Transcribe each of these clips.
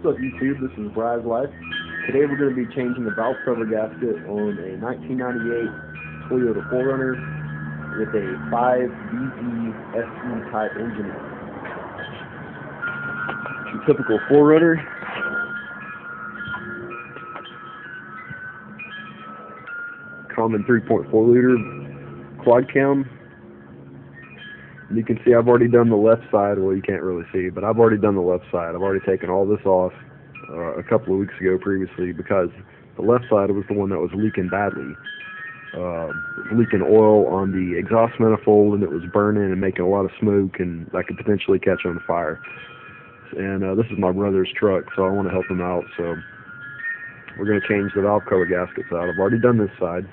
What's up YouTube, this is Brad's Life. Today we're going to be changing the valve cover gasket on a 1998 Toyota 4Runner with a 5VZ-FE type engine. Your typical 4Runner. Common 3.4 liter quad cam. And you can see I've already done the left side. Well, you can't really see, but I've already done the left side. I've already taken all this off a couple of weeks ago previously because the left side was the one that was leaking badly. Leaking oil on the exhaust manifold, and it was burning and making a lot of smoke, and that could potentially catch on fire. And this is my brother's truck, so I want to help him out. So we're going to change the valve cover gaskets out. I've already done this side,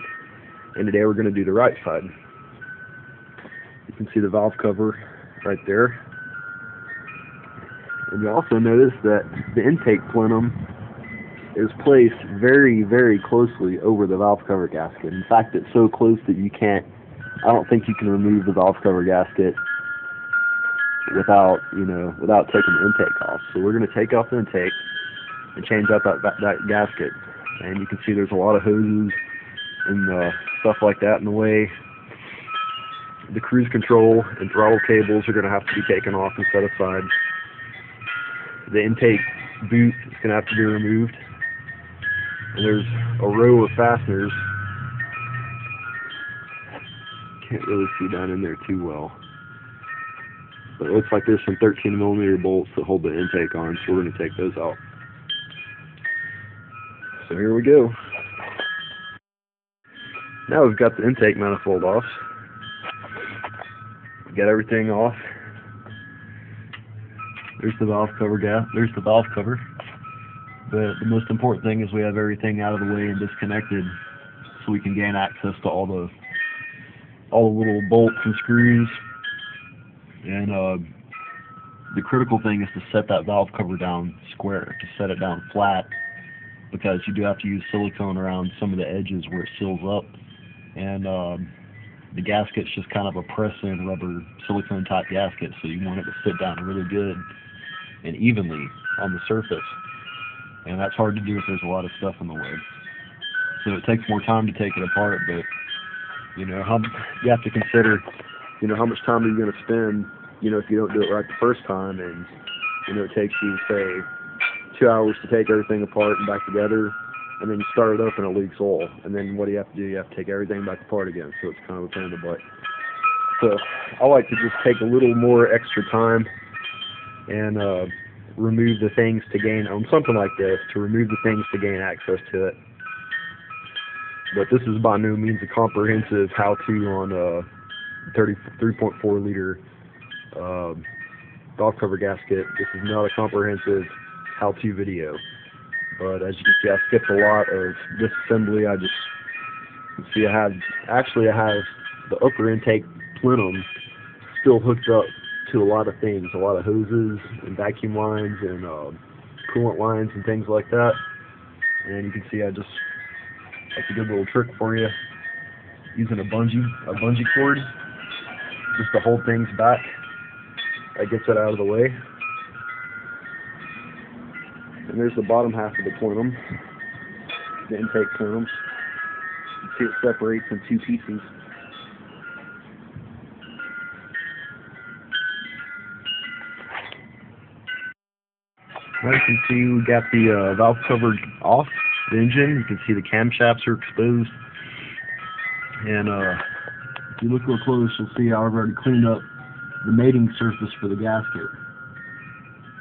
and today we're going to do the right side. You can see the valve cover right there. And you also notice that the intake plenum is placed very, very closely over the valve cover gasket. In fact, it's so close that I don't think you can remove the valve cover gasket without taking the intake off. So we're going to take off the intake and change out that gasket. And you can see there's a lot of hoses and stuff like that in the way. The cruise control and throttle cables are going to have to be taken off and set aside. The intake boot is going to have to be removed. And there's a row of fasteners. Can't really see down in there too well. But it looks like there's some 13mm bolts that hold the intake on, so we're going to take those out. So here we go. Now we've got the intake manifold off. Get everything off. There's the valve cover there's the valve cover. But the most important thing is we have everything out of the way and disconnected so we can gain access to all the little bolts and screws. And the critical thing is to set that valve cover down square, to set it down flat, because you do have to use silicone around some of the edges where it seals up. And the gasket's just kind of a press-in rubber silicone type gasket, so you want it to sit down really good and evenly on the surface. And that's hard to do if there's a lot of stuff in the way. So it takes more time to take it apart, but you have to consider, how much time are you going to spend, if you don't do it right the first time, and it takes you, say, 2 hours to take everything apart and back together. And then you start it up and it leaks oil. And then what do you have to do? You have to take everything back apart again. So it's kind of a pain in the butt. So I like to just take a little more extra time and remove the things to gain, on something like this, to remove the things to gain access to it. But this is by no means a comprehensive how-to on a 3.4 liter valve cover gasket. This is not a comprehensive how-to video. But as you can see, I skipped a lot of disassembly. I have the upper intake plenum still hooked up to a lot of things, a lot of hoses and vacuum lines and coolant lines and things like that. And you can see that's a good little trick for you, using a bungee cord just to hold things back. That gets it out of the way. And there's the bottom half of the plenum, the intake plenum. You can see it separates in two pieces. Now you can see we got the valve cover off the engine. You can see the camshafts are exposed. And if you look real close, you'll see I've already cleaned up the mating surface for the gasket.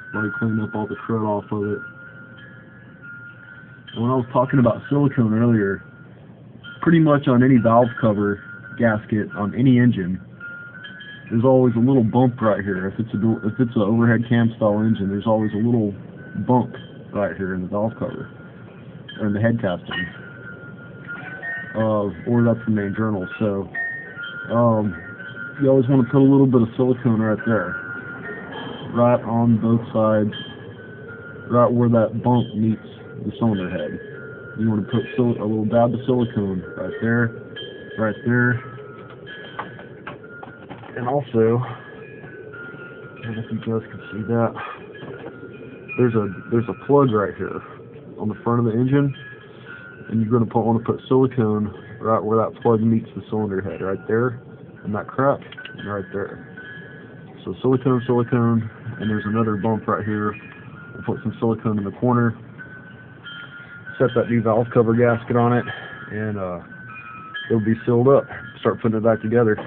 I've already cleaned up all the crud off of it. When I was talking about silicone earlier, pretty much on any valve cover gasket on any engine, there's always a little bump right here. If it's an overhead cam style engine, there's always a little bump right here in the valve cover, or in the head casting, or that's the main journal. So you always want to put a little bit of silicone right there, right on both sides, right where that bump meets the cylinder head. You want to put a little dab of silicone right there, and also, I don't know if you guys can see that, there's a plug right here on the front of the engine, and you're going to want to put silicone right where that plug meets the cylinder head, right there, and that crack, and right there. So silicone, and there's another bump right here. We'll put some silicone in the corner, set that new valve cover gasket on it, and it'll be sealed up. Start putting it back together.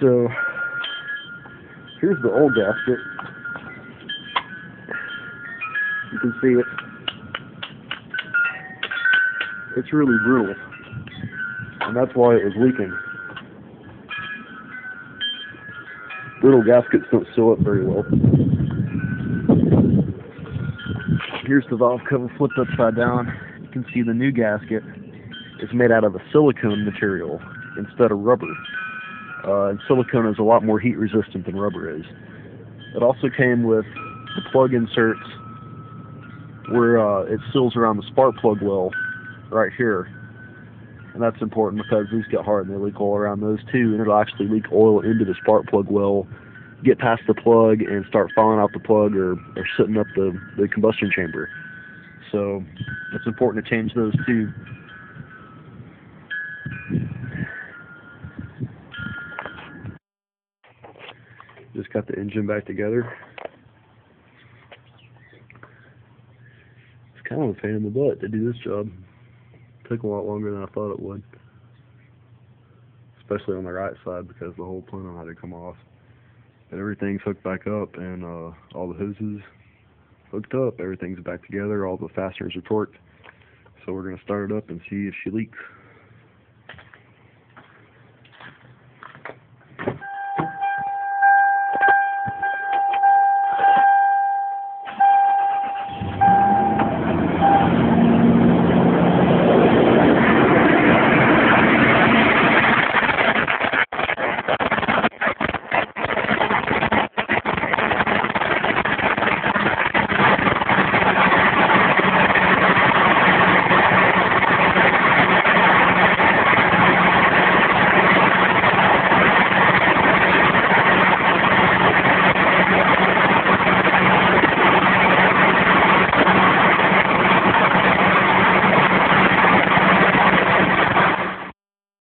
So here's the old gasket. You can see it. It's really brittle, and that's why it was leaking. Brittle gaskets don't seal up very well. Here's the valve cover flipped upside down. You can see the new gasket is made out of a silicone material instead of rubber. And silicone is a lot more heat resistant than rubber is. It also came with the plug inserts where it seals around the spark plug well right here. And that's important because these get hard and they leak oil around those too, and it'll actually leak oil into the spark plug well, get past the plug, and start falling out the plug or sitting up the combustion chamber. So it's important to change those too. Just got the engine back together. It's kind of a pain in the butt to do this job. Took a lot longer than I thought it would, especially on the right side because the whole plenum had to come off. But everything's hooked back up, and all the hoses hooked up. Everything's back together. All the fasteners are torqued. So we're going to start it up and see if she leaks.